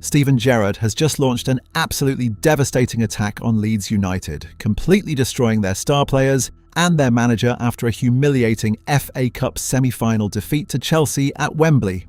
Steven Gerrard has just launched an absolutely devastating attack on Leeds United, completely destroying their star players and their manager after a humiliating FA Cup semi-final defeat to Chelsea at Wembley.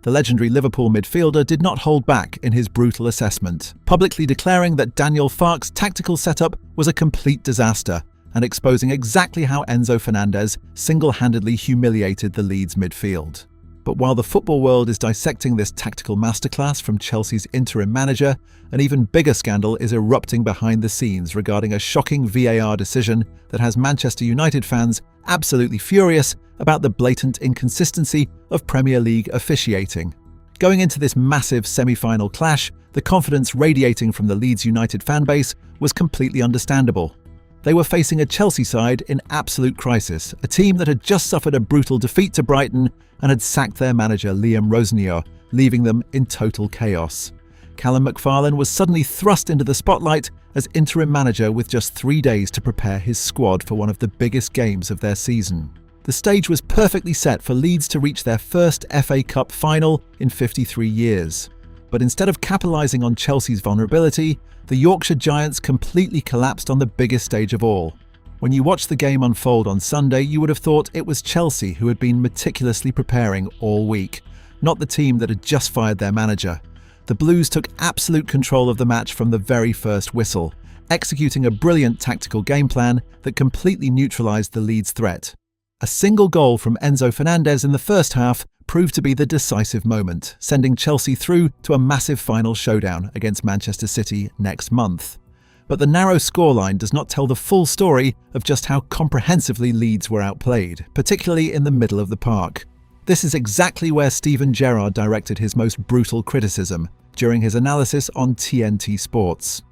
The legendary Liverpool midfielder did not hold back in his brutal assessment, publicly declaring that Daniel Farke's tactical setup was a complete disaster and exposing exactly how Enzo Fernandez single-handedly humiliated the Leeds midfield. But while the football world is dissecting this tactical masterclass from Chelsea's interim manager, an even bigger scandal is erupting behind the scenes regarding a shocking VAR decision that has Manchester United fans absolutely furious about the blatant inconsistency of Premier League officiating. Going into this massive semi-final clash, the confidence radiating from the Leeds United fanbase was completely understandable. They were facing a Chelsea side in absolute crisis, a team that had just suffered a brutal defeat to Brighton and had sacked their manager Liam Rosenior, leaving them in total chaos. Callum McFarlane was suddenly thrust into the spotlight as interim manager with just 3 days to prepare his squad for one of the biggest games of their season. The stage was perfectly set for Leeds to reach their first FA Cup final in 53 years. But instead of capitalising on Chelsea's vulnerability, the Yorkshire Giants completely collapsed on the biggest stage of all. When you watched the game unfold on Sunday, you would have thought it was Chelsea who had been meticulously preparing all week, not the team that had just fired their manager. The Blues took absolute control of the match from the very first whistle, executing a brilliant tactical game plan that completely neutralised the Leeds threat. A single goal from Enzo Fernandez in the first half proved to be the decisive moment, sending Chelsea through to a massive final showdown against Manchester City next month. But the narrow scoreline does not tell the full story of just how comprehensively Leeds were outplayed, particularly in the middle of the park. This is exactly where Steven Gerrard directed his most brutal criticism during his analysis on TNT Sports.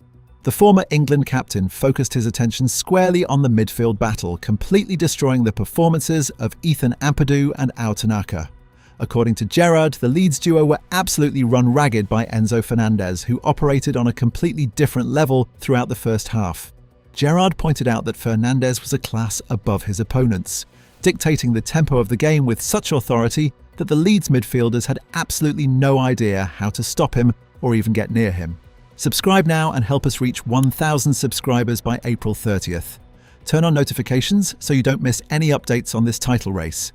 The former England captain focused his attention squarely on the midfield battle, completely destroying the performances of Ethan Ampadu and Ao Tanaka. According to Gerrard, the Leeds duo were absolutely run ragged by Enzo Fernandez, who operated on a completely different level throughout the first half. Gerrard pointed out that Fernandez was a class above his opponents, dictating the tempo of the game with such authority that the Leeds midfielders had absolutely no idea how to stop him or even get near him. Subscribe now and help us reach 1,000 subscribers by April 30th. Turn on notifications so you don't miss any updates on this title race.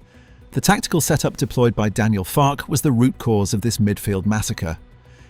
The tactical setup deployed by Daniel Farke was the root cause of this midfield massacre.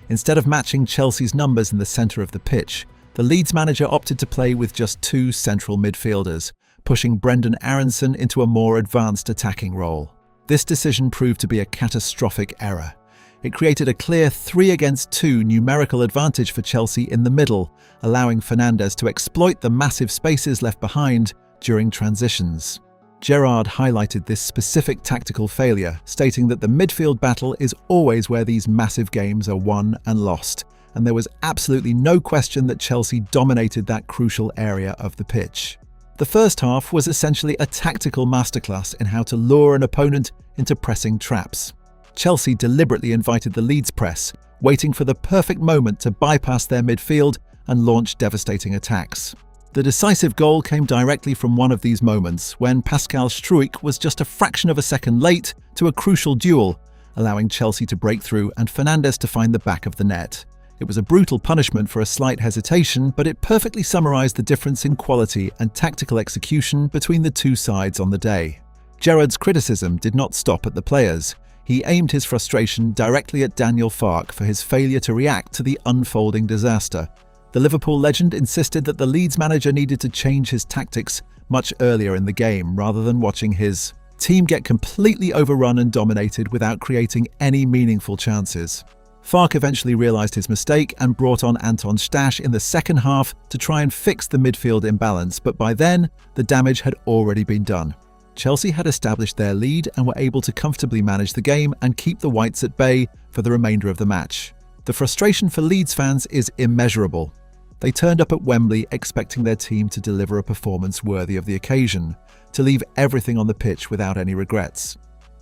Instead of matching Chelsea's numbers in the centre of the pitch, the Leeds manager opted to play with just 2 central midfielders, pushing Brendan Aronson into a more advanced attacking role. This decision proved to be a catastrophic error. It created a clear 3-against-2 numerical advantage for Chelsea in the middle, allowing Fernandez to exploit the massive spaces left behind during transitions. Gerrard highlighted this specific tactical failure, stating that the midfield battle is always where these massive games are won and lost, and there was absolutely no question that Chelsea dominated that crucial area of the pitch. The first half was essentially a tactical masterclass in how to lure an opponent into pressing traps. Chelsea deliberately invited the Leeds press, waiting for the perfect moment to bypass their midfield and launch devastating attacks. The decisive goal came directly from one of these moments, when Pascal Struijk was just a fraction of a second late to a crucial duel, allowing Chelsea to break through and Fernandez to find the back of the net. It was a brutal punishment for a slight hesitation, but it perfectly summarised the difference in quality and tactical execution between the two sides on the day. Gerrard's criticism did not stop at the players. He aimed his frustration directly at Daniel Farke for his failure to react to the unfolding disaster. The Liverpool legend insisted that the Leeds manager needed to change his tactics much earlier in the game, rather than watching his team get completely overrun and dominated without creating any meaningful chances. Farke eventually realised his mistake and brought on Anton Stach in the second half to try and fix the midfield imbalance, but by then, the damage had already been done. Chelsea had established their lead and were able to comfortably manage the game and keep the Whites at bay for the remainder of the match. The frustration for Leeds fans is immeasurable. They turned up at Wembley expecting their team to deliver a performance worthy of the occasion, to leave everything on the pitch without any regrets.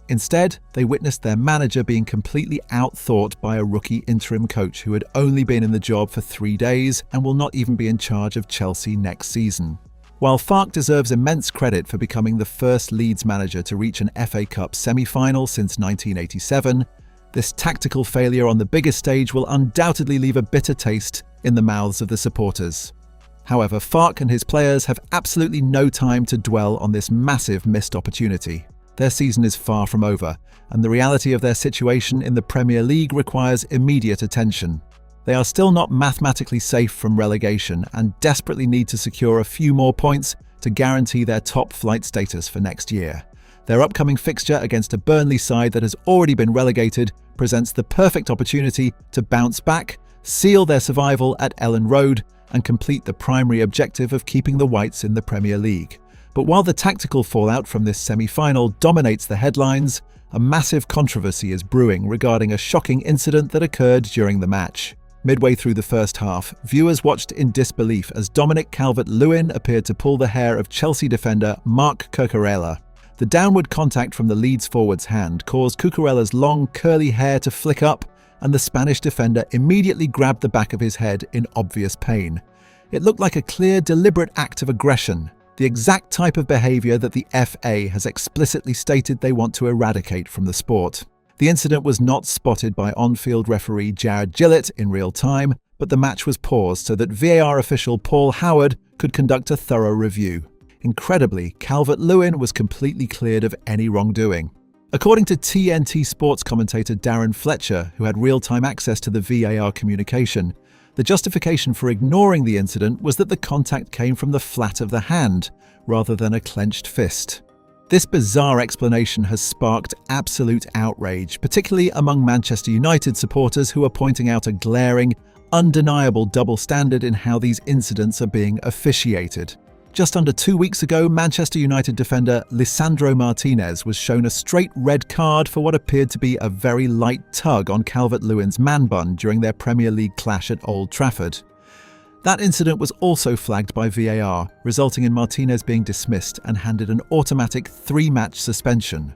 Instead, they witnessed their manager being completely outthought by a rookie interim coach who had only been in the job for 3 days and will not even be in charge of Chelsea next season. While Farke deserves immense credit for becoming the first Leeds manager to reach an FA Cup semi-final since 1987, This tactical failure on the biggest stage will undoubtedly leave a bitter taste in the mouths of the supporters. However, Farke and his players have absolutely no time to dwell on this massive missed opportunity. Their season is far from over, and the reality of their situation in the Premier League requires immediate attention. They are still not mathematically safe from relegation and desperately need to secure a few more points to guarantee their top-flight status for next year. Their upcoming fixture against a Burnley side that has already been relegated presents the perfect opportunity to bounce back, seal their survival at Ellen Road, and complete the primary objective of keeping the Whites in the Premier League. But while the tactical fallout from this semi-final dominates the headlines, a massive controversy is brewing regarding a shocking incident that occurred during the match. Midway through the first half, viewers watched in disbelief as Dominic Calvert-Lewin appeared to pull the hair of Chelsea defender Marc Cucurella. The downward contact from the Leeds forward's hand caused Cucurella's long, curly hair to flick up, and the Spanish defender immediately grabbed the back of his head in obvious pain. It looked like a clear, deliberate act of aggression, the exact type of behaviour that the FA has explicitly stated they want to eradicate from the sport. The incident was not spotted by on-field referee Gerrard in real time, but the match was paused so that VAR official Paul Howard could conduct a thorough review. Incredibly, Calvert-Lewin was completely cleared of any wrongdoing. According to TNT Sports commentator Darren Fletcher, who had real-time access to the VAR communication, the justification for ignoring the incident was that the contact came from the flat of the hand, rather than a clenched fist. This bizarre explanation has sparked absolute outrage, particularly among Manchester United supporters who are pointing out a glaring, undeniable double standard in how these incidents are being officiated. Just under 2 weeks ago, Manchester United defender Lisandro Martinez was shown a straight red card for what appeared to be a very light tug on Calvert-Lewin's man bun during their Premier League clash at Old Trafford. That incident was also flagged by VAR, resulting in Martinez being dismissed and handed an automatic 3-match suspension.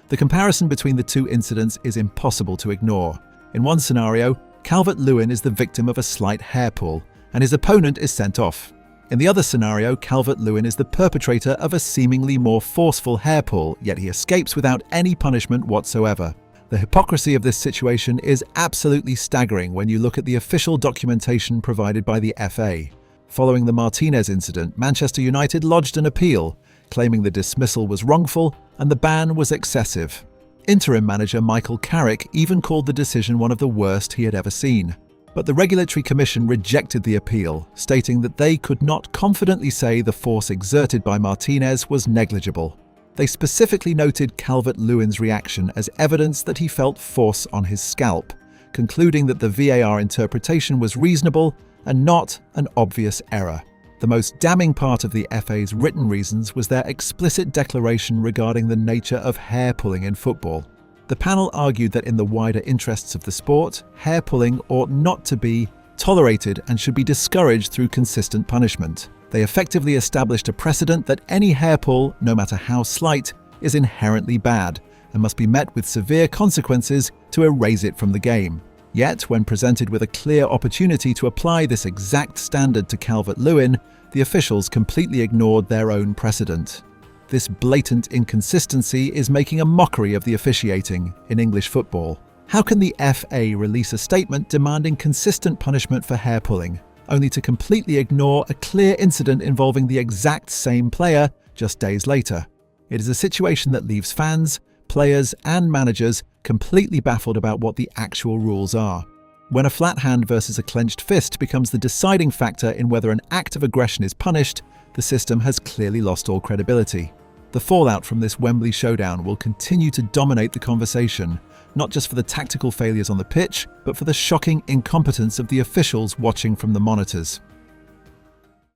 The comparison between the two incidents is impossible to ignore. In one scenario, Calvert-Lewin is the victim of a slight hair pull, and his opponent is sent off. In the other scenario, Calvert-Lewin is the perpetrator of a seemingly more forceful hair pull, yet he escapes without any punishment whatsoever. The hypocrisy of this situation is absolutely staggering when you look at the official documentation provided by the FA. Following the Martinez incident, Manchester United lodged an appeal, claiming the dismissal was wrongful and the ban was excessive. Interim manager Michael Carrick even called the decision one of the worst he had ever seen. But the Regulatory Commission rejected the appeal, stating that they could not confidently say the force exerted by Martinez was negligible. They specifically noted Calvert-Lewin's reaction as evidence that he felt force on his scalp, concluding that the VAR interpretation was reasonable and not an obvious error. The most damning part of the FA's written reasons was their explicit declaration regarding the nature of hair pulling in football. The panel argued that in the wider interests of the sport, hair pulling ought not to be tolerated and should be discouraged through consistent punishment. They effectively established a precedent that any hair pull, no matter how slight, is inherently bad and must be met with severe consequences to erase it from the game. Yet, when presented with a clear opportunity to apply this exact standard to Calvert-Lewin, the officials completely ignored their own precedent. This blatant inconsistency is making a mockery of the officiating in English football. How can the FA release a statement demanding consistent punishment for hair pulling, only to completely ignore a clear incident involving the exact same player just days later? It is a situation that leaves fans, players, and managers completely baffled about what the actual rules are. When a flat hand versus a clenched fist becomes the deciding factor in whether an act of aggression is punished, the system has clearly lost all credibility. The fallout from this Wembley showdown will continue to dominate the conversation, not just for the tactical failures on the pitch, but for the shocking incompetence of the officials watching from the monitors.